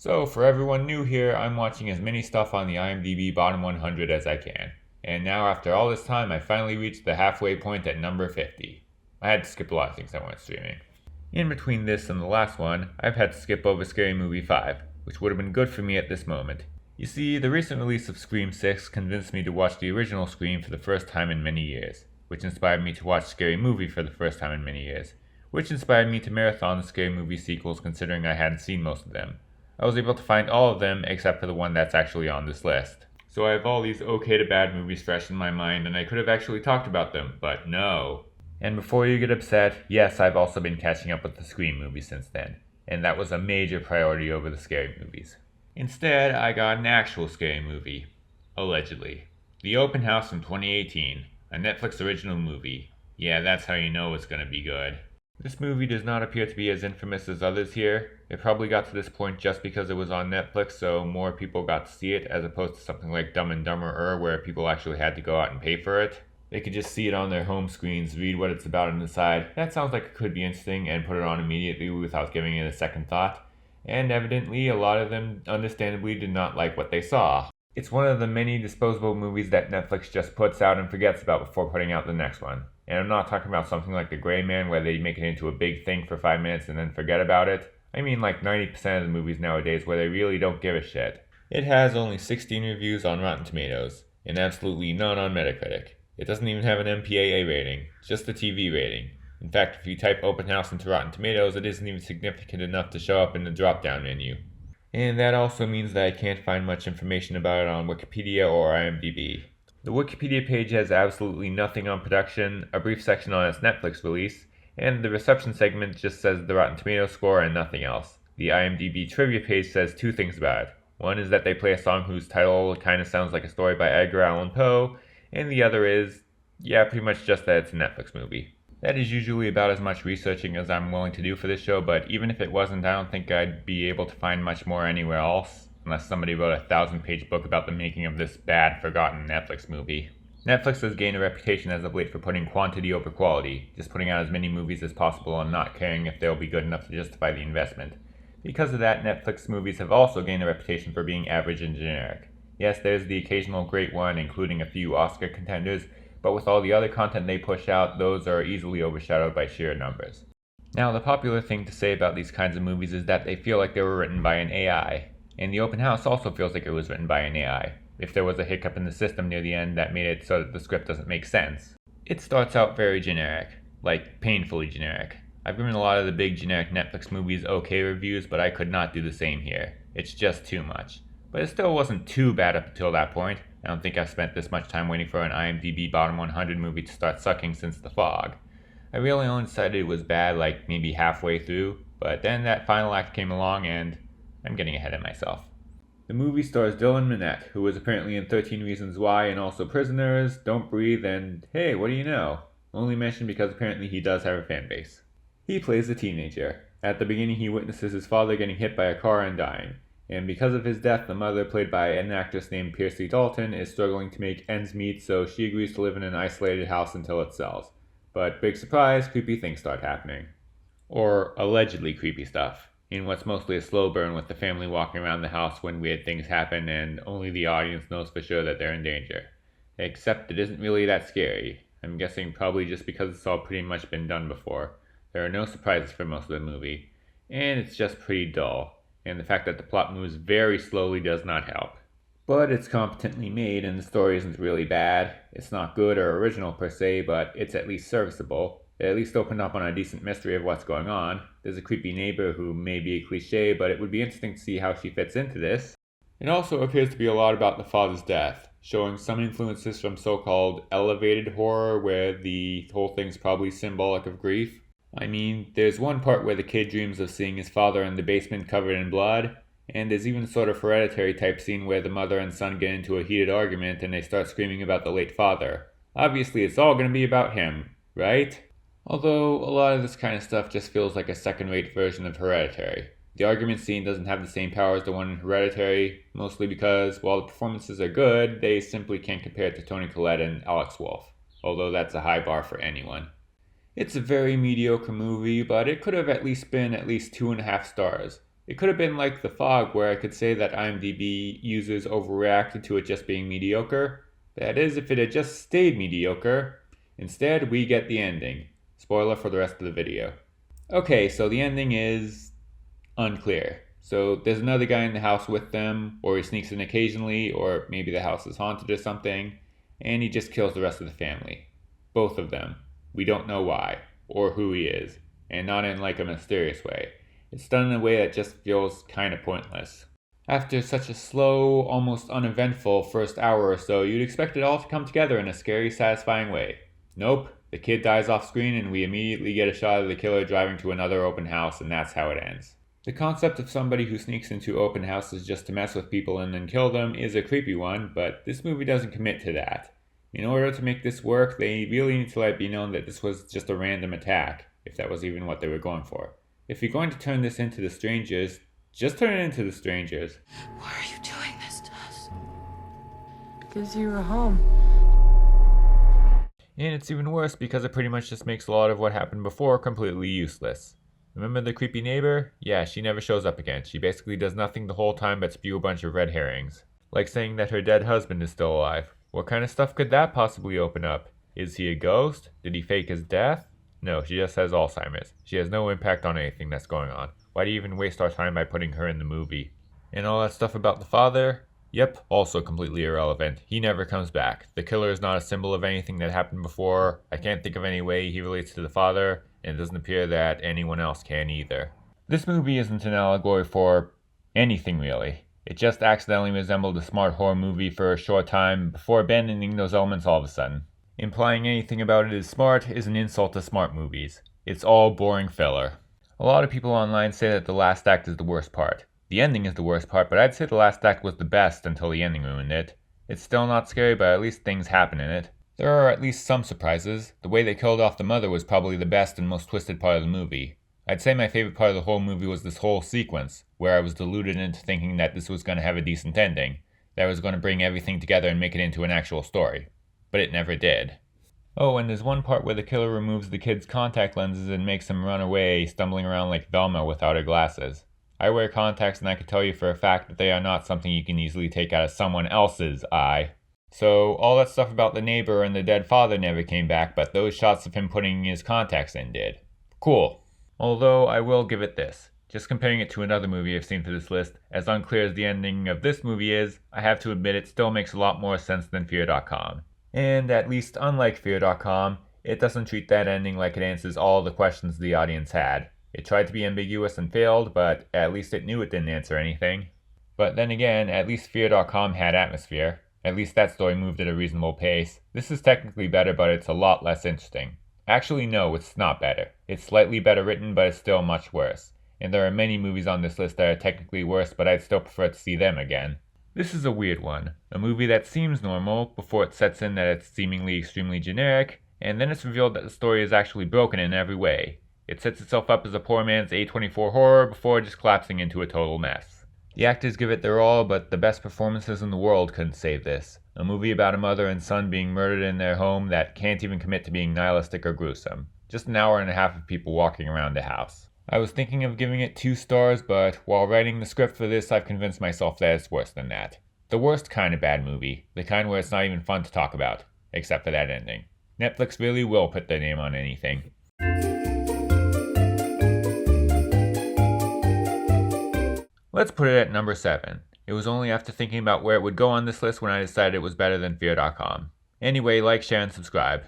So, for everyone new here, I'm watching as many stuff on the IMDB bottom 100 as I can. And now, after all this time, I finally reached the halfway point at number 50. I had to skip a lot of things that weren't streaming. In between this and the last one, I've had to skip over Scary Movie 5, which would have been good for me at this moment. You see, the recent release of Scream 6 convinced me to watch the original Scream for the first time in many years, which inspired me to watch Scary Movie for the first time in many years, which inspired me to marathon the Scary Movie sequels considering I hadn't seen most of them. I was able to find all of them except for the one that's actually on this list. So I have all these okay to bad movies fresh in my mind and I could have actually talked about them, but no. And before you get upset, yes, I've also been catching up with the Scream movies since then, and that was a major priority over the scary movies. Instead, I got an actual scary movie. Allegedly. The Open House from 2018, a Netflix original movie. Yeah, that's how you know it's gonna be good. This movie does not appear to be as infamous as others here. It probably got to this point just because it was on Netflix, so more people got to see it, as opposed to something like Dumb and Dumber where people actually had to go out and pay for it. They could just see it on their home screens, read what it's about and decide, that sounds like it could be interesting, and put it on immediately without giving it a second thought. And evidently, a lot of them understandably did not like what they saw. It's one of the many disposable movies that Netflix just puts out and forgets about before putting out the next one. And I'm not talking about something like The Gray Man where they make it into a big thing for 5 minutes and then forget about it. I mean like 90% of the movies nowadays where they really don't give a shit. It has only 16 reviews on Rotten Tomatoes, and absolutely none on Metacritic. It doesn't even have an MPAA rating, just a TV rating. In fact, if you type Open House into Rotten Tomatoes, it isn't even significant enough to show up in the drop-down menu. And that also means that I can't find much information about it on Wikipedia or IMDb. The Wikipedia page has absolutely nothing on production, a brief section on its Netflix release, and the reception segment just says the Rotten Tomatoes score and nothing else. The IMDb trivia page says two things about it. One is that they play a song whose title kind of sounds like a story by Edgar Allan Poe, and the other is, pretty much just that it's a Netflix movie. That is usually about as much researching as I'm willing to do for this show, but even if it wasn't, I don't think I'd be able to find much more anywhere else, unless somebody wrote a 1,000-page book about the making of this bad, forgotten Netflix movie. Netflix has gained a reputation as of late for putting quantity over quality, just putting out as many movies as possible and not caring if they'll be good enough to justify the investment. Because of that, Netflix movies have also gained a reputation for being average and generic. Yes, there's the occasional great one, including a few Oscar contenders, but with all the other content they push out, those are easily overshadowed by sheer numbers. Now, the popular thing to say about these kinds of movies is that they feel like they were written by an AI, and The Open House also feels like it was written by an AI, if there was a hiccup in the system near the end that made it so that the script doesn't make sense. It starts out very generic, like painfully generic. I've given a lot of the big generic Netflix movies okay reviews, but I could not do the same here. It's just too much. But it still wasn't too bad up until that point. I don't think I've spent this much time waiting for an IMDb bottom 100 movie to start sucking since The Fog. I really only decided it was bad like maybe halfway through, but then that final act came along and I'm getting ahead of myself. The movie stars Dylan Minnette, who was apparently in 13 Reasons Why and also Prisoners, Don't Breathe, and hey, what do you know? Only mentioned because apparently he does have a fan base. He plays a teenager. At the beginning he witnesses his father getting hit by a car and dying. And because of his death, the mother, played by an actress named Piercy Dalton, is struggling to make ends meet, so she agrees to live in an isolated house until it sells. But big surprise, creepy things start happening. Or allegedly creepy stuff, in what's mostly a slow burn with the family walking around the house when weird things happen and only the audience knows for sure that they're in danger. Except it isn't really that scary. I'm guessing probably just because it's all pretty much been done before. There are no surprises for most of the movie, and it's just pretty dull. And the fact that the plot moves very slowly does not help. But it's competently made and the story isn't really bad. It's not good or original per se, but it's at least serviceable. It at least opened up on a decent mystery of what's going on. There's a creepy neighbor who may be a cliche, but it would be interesting to see how she fits into this. It also appears to be a lot about the father's death, showing some influences from so-called elevated horror where the whole thing's probably symbolic of grief. I mean, there's one part where the kid dreams of seeing his father in the basement covered in blood, and there's even sort of Hereditary type scene where the mother and son get into a heated argument and they start screaming about the late father. Obviously, it's all going to be about him, right? Although, a lot of this kind of stuff just feels like a second-rate version of Hereditary. The argument scene doesn't have the same power as the one in Hereditary, mostly because, while the performances are good, they simply can't compare to Toni Collette and Alex Wolff, although that's a high bar for anyone. It's a very mediocre movie, but it could have at least been at least 2.5 stars. It could have been like The Fog, where I could say that IMDb users overreacted to it just being mediocre. That is, if it had just stayed mediocre. Instead, we get the ending. Spoiler for the rest of the video. Okay, so the ending is unclear. So there's another guy in the house with them, or he sneaks in occasionally, or maybe the house is haunted or something, and he just kills the rest of the family. Both of them. We don't know why, or who he is, and not in like a mysterious way. It's done in a way that just feels kind of pointless. After such a slow, almost uneventful first hour or so, you'd expect it all to come together in a scary, satisfying way. Nope, the kid dies off screen and we immediately get a shot of the killer driving to another open house, and that's how it ends. The concept of somebody who sneaks into open houses just to mess with people and then kill them is a creepy one, but this movie doesn't commit to that. In order to make this work, they really need to let it be known that this was just a random attack, if that was even what they were going for. If you're going to turn this into The Strangers, just turn it into The Strangers. Why are you doing this to us? Because you were home. And it's even worse because it pretty much just makes a lot of what happened before completely useless. Remember the creepy neighbor? Yeah, she never shows up again. She basically does nothing the whole time but spew a bunch of red herrings. Like saying that her dead husband is still alive. What kind of stuff could that possibly open up? Is he a ghost? Did he fake his death? No, she just has Alzheimer's. She has no impact on anything that's going on. Why do you even waste our time by putting her in the movie? And all that stuff about the father? Yep, also completely irrelevant. He never comes back. The killer is not a symbol of anything that happened before. I can't think of any way he relates to the father, and it doesn't appear that anyone else can either. This movie isn't an allegory for anything really. It just accidentally resembled a smart horror movie for a short time before abandoning those elements all of a sudden. Implying anything about it is smart is an insult to smart movies. It's all boring filler. A lot of people online say that the last act is the worst part. The ending is the worst part, but I'd say the last act was the best until the ending ruined it. It's still not scary, but at least things happen in it. There are at least some surprises. The way they killed off the mother was probably the best and most twisted part of the movie. I'd say my favorite part of the whole movie was this whole sequence, where I was deluded into thinking that this was going to have a decent ending, that was going to bring everything together and make it into an actual story. But it never did. Oh, and there's one part where the killer removes the kid's contact lenses and makes him run away, stumbling around like Velma without her glasses. I wear contacts and I can tell you for a fact that they are not something you can easily take out of someone else's eye. So, all that stuff about the neighbor and the dead father never came back, but those shots of him putting his contacts in did. Cool. Although, I will give it this. Just comparing it to another movie I've seen for this list, as unclear as the ending of this movie is, I have to admit it still makes a lot more sense than Fear.com. And at least unlike Fear.com, it doesn't treat that ending like it answers all the questions the audience had. It tried to be ambiguous and failed, but at least it knew it didn't answer anything. But then again, at least Fear.com had atmosphere. At least that story moved at a reasonable pace. This is technically better, but it's a lot less interesting. Actually, no, it's not better. It's slightly better written, but it's still much worse. And there are many movies on this list that are technically worse, but I'd still prefer to see them again. This is a weird one. A movie that seems normal, before it sets in that it's seemingly extremely generic, and then it's revealed that the story is actually broken in every way. It sets itself up as a poor man's A24 horror before just collapsing into a total mess. The actors give it their all, but the best performances in the world couldn't save this. A movie about a mother and son being murdered in their home that can't even commit to being nihilistic or gruesome. Just an hour and a half of people walking around the house. I was thinking of giving it 2 stars, but while writing the script for this, I've convinced myself that it's worse than that. The worst kind of bad movie. The kind where it's not even fun to talk about. Except for that ending. Netflix really will put their name on anything. Let's put it at number 7. It was only after thinking about where it would go on this list when I decided it was better than Fear.com. Anyway, like, share, and subscribe.